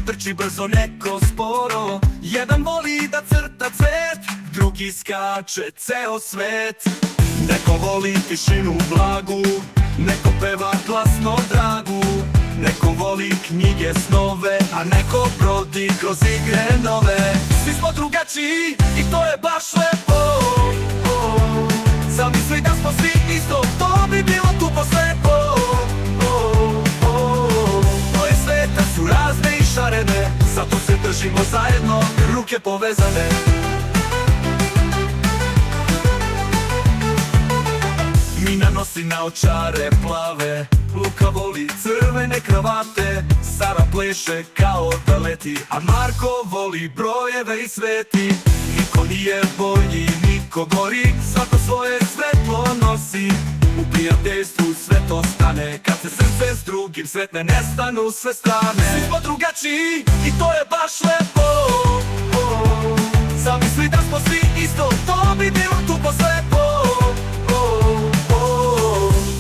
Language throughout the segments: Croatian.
trči brzo, neko sporo. Jedan voli da crta cvet, drugi skače ceo svet. Neko voli tišinu blagu, neko peva glasno dragu. Neko voli knjige, snove, a neko brodi kroz igre nove. Svi smo drugačiji i to je baš lepo. Zamisli da smo svi isto, to bi bilo tupo slepo. Moje sveta su razne i šarene, zato se držimo zajedno, ruke povezane. Mina nosi naočare plave, Luka voli crvene kravate, Sara pleše kao da leti, a Marko voli brojeve i sveti. Niko nije bolji, niko gori, svako svoje svetlo nosi. U prijateljstvu sve to stane, kad se srce s drugim sretne, nestanu sve strane. Svi smo drugačiji i to je baš lepo. Zamisli da smo svi isto, to bi bilo tupo slepo.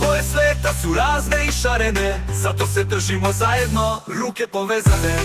Moje sveta su razne i šarene, zato se držimo zajedno, ruke povezane.